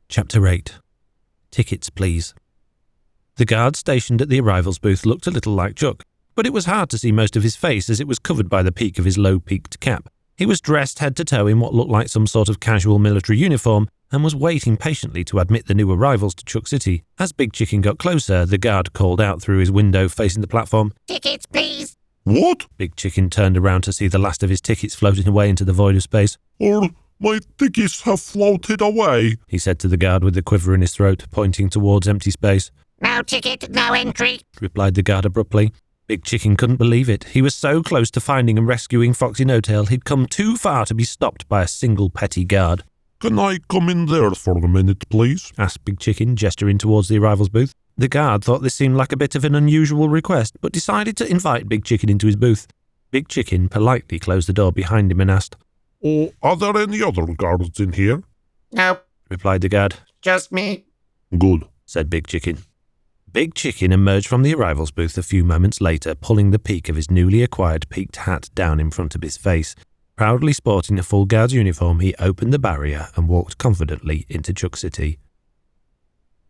Chapter 8. Tickets, please. The guard stationed at the arrivals booth looked a little like Chuck, but it was hard to see most of his face as it was covered by the peak of his low-peaked cap. He was dressed head to toe in what looked like some sort of casual military uniform and was waiting patiently to admit the new arrivals to Chuck City. As Big Chicken got closer, the guard called out through his window facing the platform, "Tickets, please." What? Big Chicken turned around to see the last of his tickets floating away into the void of space. My tickets have floated away, he said to the guard with the quiver in his throat, pointing towards empty space. "No ticket, no entry," replied the guard abruptly. Big Chicken couldn't believe it. He was so close to finding and rescuing FoxyNoTail, he'd come too far to be stopped by a single petty guard. Can I come in there for a minute, please? asked Big Chicken, gesturing towards the arrivals booth. The guard thought this seemed like a bit of an unusual request, but decided to invite Big Chicken into his booth. Big Chicken politely closed the door behind him and asked, Are there any other guards in here? "Nope, replied the guard. just me." Good, said Big Chicken. Big Chicken emerged from the arrivals booth a few moments later, pulling the peak of his newly acquired peaked hat down in front of his face. Proudly sporting a full guard's uniform, he opened the barrier and walked confidently into Chuck City.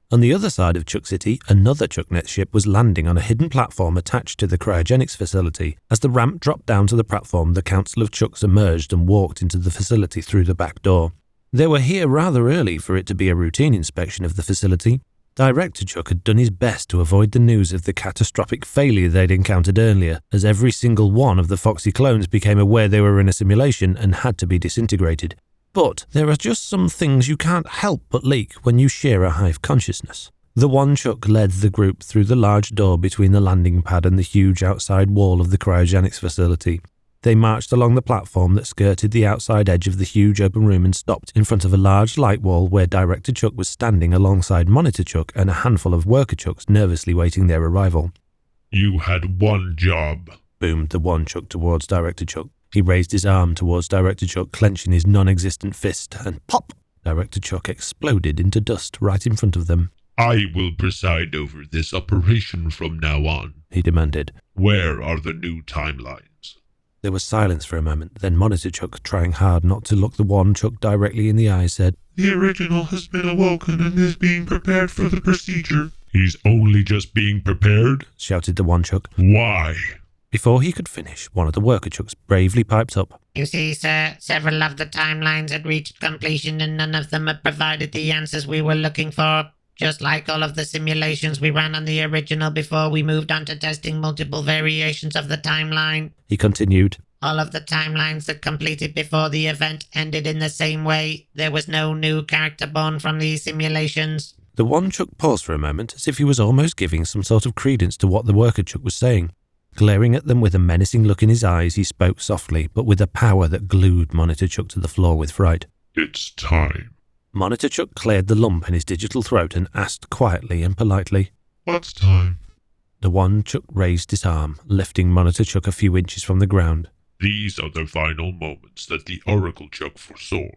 On the other side of Chuck City, another ChuckNet ship was landing on a hidden platform attached to the cryogenics facility. As the ramp dropped down to the platform, the Council of Chucks emerged and walked into the facility through the back door. They were here rather early for it to be a routine inspection of the facility. Director Chuck had done his best to avoid the news of the catastrophic failure they'd encountered earlier, as every single one of the Foxy clones became aware they were in a simulation and had to be disintegrated. But there are just some things you can't help but leak when you share a hive consciousness. The one Chuck led the group through the large door between the landing pad and the huge outside wall of the cryogenics facility. They marched along the platform that skirted the outside edge of the huge open room and stopped in front of a large light wall where Director Chuck was standing alongside Monitor Chuck and a handful of worker Chucks nervously waiting their arrival. "You had one job," boomed the one Chuck towards Director Chuck. He raised his arm towards Director Chuck, clenching his non-existent fist, and pop! Director Chuck exploded into dust right in front of them. "I will preside over this operation from now on," he demanded. "Where are the new timelines?" There was silence for a moment, then Monitor Chuck, trying hard not to look the one Chuck directly in the eye, said, "The original has been awoken and is being prepared for the procedure." "He's only just being prepared?" shouted the one Chuck. "Why?" Before he could finish, one of the worker Chucks bravely piped up. "You see, sir, several of the timelines had reached completion and none of them had provided the answers we were looking for. Just like all of the simulations we ran on the original before we moved on to testing multiple variations of the timeline," he continued. "All of the timelines that completed before the event ended in the same way. There was no new character born from these simulations." The one Chuck paused for a moment, as if he was almost giving some sort of credence to what the worker Chuck was saying. Glaring at them with a menacing look in his eyes, he spoke softly, but with a power that glued Monitor Chuck to the floor with fright. "It's time." Monitor Chuck cleared the lump in his digital throat and asked quietly and politely, "What's time?" The one Chuck raised his arm, lifting Monitor Chuck a few inches from the ground. "These are the final moments that the Oracle Chuck foresaw.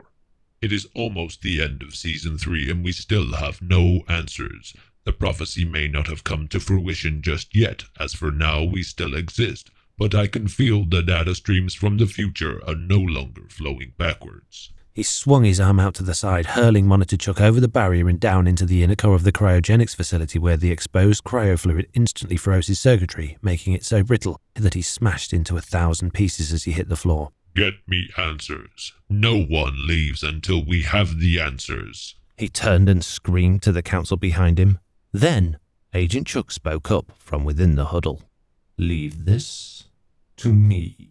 It is almost the end of Season 3 and we still have no answers. The prophecy may not have come to fruition just yet, as for now we still exist, but I can feel the data streams from the future are no longer flowing backwards." He swung his arm out to the side, hurling Monitor Chuck over the barrier and down into the inner core of the cryogenics facility where the exposed cryofluid instantly froze his circuitry, making it so brittle that he smashed into 1,000 pieces as he hit the floor. "Get me answers. No one leaves until we have the answers." He turned and screamed to the council behind him. Then, Agent Chuck spoke up from within the huddle. "Leave this to me."